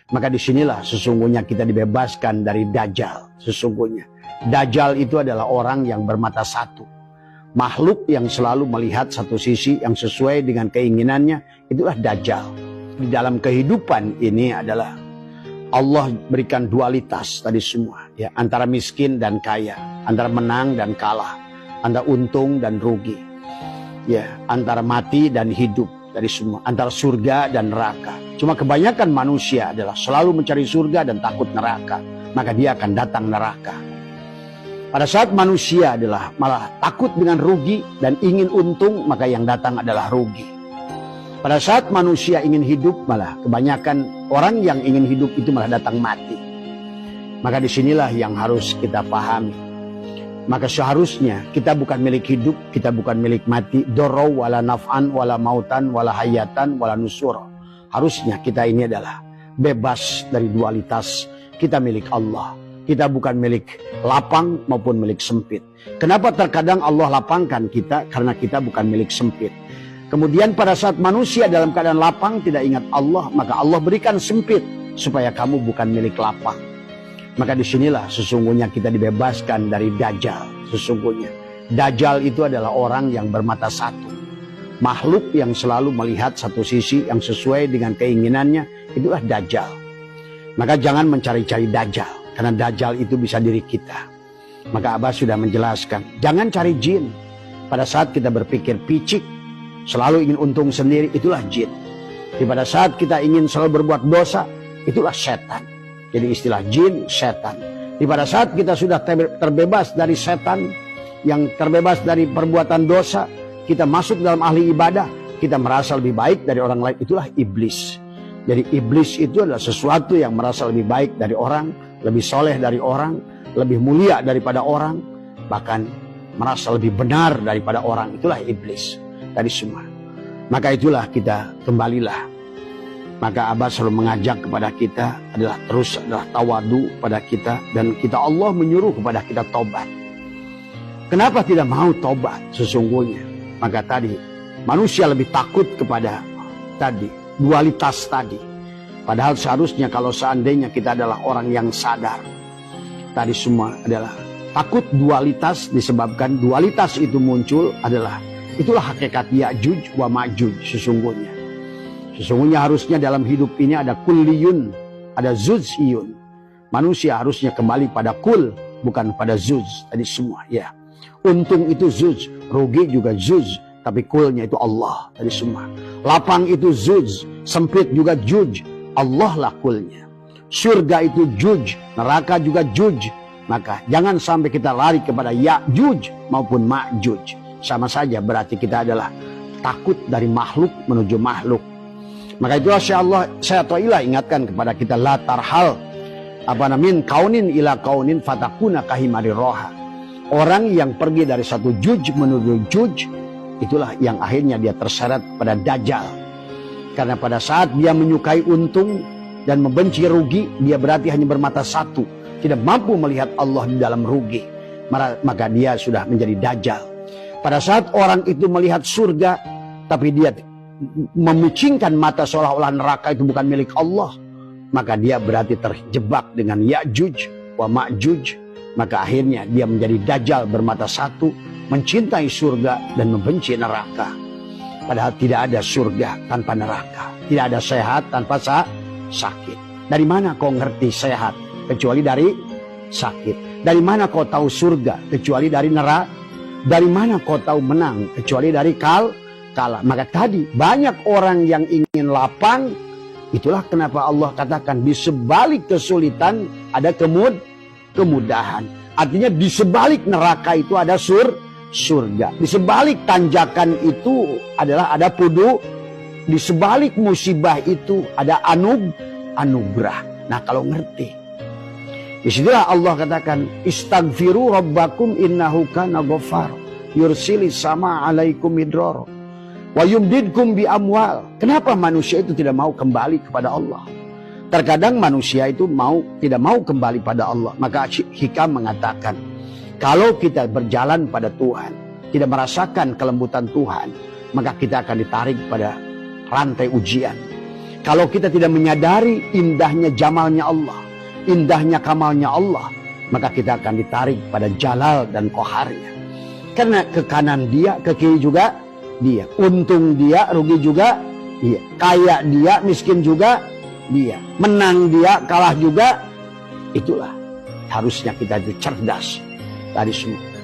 Maka disinilah sesungguhnya kita dibebaskan dari Dajjal. Sesungguhnya Dajjal itu adalah orang yang bermata satu, makhluk yang selalu melihat satu sisi yang sesuai dengan keinginannya. Itulah Dajjal. Di dalam kehidupan ini adalah Allah berikan dualitas tadi semua, ya, antara miskin dan kaya, antara menang dan kalah, antara untung dan rugi, ya, antara mati dan hidup, dari semua, antara surga dan neraka. Cuma kebanyakan manusia adalah selalu mencari surga dan takut neraka, maka dia akan datang neraka. Pada saat manusia adalah malah takut dengan rugi dan ingin untung, maka yang datang adalah rugi. Pada saat manusia ingin hidup, malah kebanyakan orang yang ingin hidup itu malah datang mati. Maka disinilah yang harus kita pahami. Maka seharusnya kita bukan milik hidup, kita bukan milik mati. Dorro wala naf'an wala mautan wala hayatan wala nusuro. Harusnya kita ini adalah bebas dari dualitas. Kita milik Allah. Kita bukan milik lapang maupun milik sempit. Kenapa terkadang Allah lapangkan kita? Karena kita bukan milik sempit. Kemudian pada saat manusia dalam keadaan lapang tidak ingat Allah, maka Allah berikan sempit supaya kamu bukan milik lapang. Maka disinilah sesungguhnya kita dibebaskan dari Dajjal. Sesungguhnya Dajjal itu adalah orang yang bermata satu, makhluk yang selalu melihat satu sisi yang sesuai dengan keinginannya. Itulah Dajjal. Maka jangan mencari-cari Dajjal, karena Dajjal itu bisa diri kita. Maka Abah sudah menjelaskan, jangan cari jin. Pada saat kita berpikir picik, selalu ingin untung sendiri, itulah jin. Pada saat kita ingin selalu berbuat dosa, itulah setan. Jadi istilah jin, setan. Pada saat kita sudah terbebas dari setan, yang terbebas dari perbuatan dosa, kita masuk dalam ahli ibadah, kita merasa lebih baik dari orang lain, itulah iblis. Jadi iblis itu adalah sesuatu yang merasa lebih baik dari orang, lebih soleh dari orang, lebih mulia daripada orang, bahkan merasa lebih benar daripada orang. Itulah iblis tadi semua. Maka itulah kita kembalilah. Maka Abah selalu mengajak kepada kita adalah tawadu pada kita, dan kita Allah menyuruh kepada kita tobat. Kenapa tidak mau tobat sesungguhnya? Maka tadi manusia lebih takut kepada tadi dualitas tadi. Padahal seharusnya kalau seandainya kita adalah orang yang sadar, tadi semua adalah takut dualitas, disebabkan dualitas itu muncul adalah itulah hakikat Ya'juj wa Ma'juj sesungguhnya. Sesungguhnya harusnya dalam hidup ini ada kulliyun, ada zuziyun. Manusia harusnya kembali pada kul, bukan pada zuz. Tadi semua, ya. Untung itu zuz, rugi juga zuz, tapi kulnya itu Allah. Tadi semua. Lapang itu zuz, sempit juga juj. Allah lah kulnya. Surga itu juj, neraka juga juj. Maka jangan sampai kita lari kepada Ya'juj maupun Ma'juj. Sama saja berarti kita adalah takut dari makhluk menuju makhluk. Maka itulah saya ingatkan kepada kita, la tarhal min kaunin ila kaunin fatakuna kahimari roha. Orang yang pergi dari satu juj menuju juj, itulah yang akhirnya dia terseret pada Dajjal. Karena pada saat dia menyukai untung dan membenci rugi, dia berarti hanya bermata satu, tidak mampu melihat Allah di dalam rugi. Maka dia sudah menjadi Dajjal. Pada saat orang itu melihat surga, tapi dia memicingkan mata seolah-olah neraka itu bukan milik Allah, maka dia berarti terjebak dengan Ya'juj wa Ma'juj. Maka akhirnya dia menjadi Dajjal bermata satu, mencintai surga dan membenci neraka. Padahal tidak ada surga tanpa neraka, tidak ada sehat tanpa sakit. Dari mana kau ngerti sehat kecuali dari sakit? Dari mana kau tahu surga kecuali dari neraka? Dari mana kau tahu menang kecuali dari kalah? Maka tadi banyak orang yang ingin lapang. Itulah kenapa Allah katakan di sebalik kesulitan ada kemudahan. Artinya di sebalik neraka itu ada surga. Di sebalik tanjakan itu adalah ada pudu. Di sebalik musibah itu ada anugerah. Nah kalau ngerti, disitulah Allah katakan, istaghfiru rabbakum innahu kana ghaffar yursilis sama alaikum midrara wa yumdidkum bi amwal. Kenapa manusia itu tidak mau kembali kepada Allah? Terkadang manusia itu tidak mau kembali pada Allah. Maka Hikam mengatakan, kalau kita berjalan pada Tuhan, tidak merasakan kelembutan Tuhan, maka kita akan ditarik pada rantai ujian. Kalau kita tidak menyadari indahnya jamalnya Allah, indahnya kamalnya Allah, maka kita akan ditarik pada jalal dan koharnya. Karena ke kanan dia, ke kiri juga dia. Untung dia, rugi juga dia. Kaya dia, miskin juga dia. Menang dia, kalah juga. Itulah harusnya kita itu cerdas dari semua.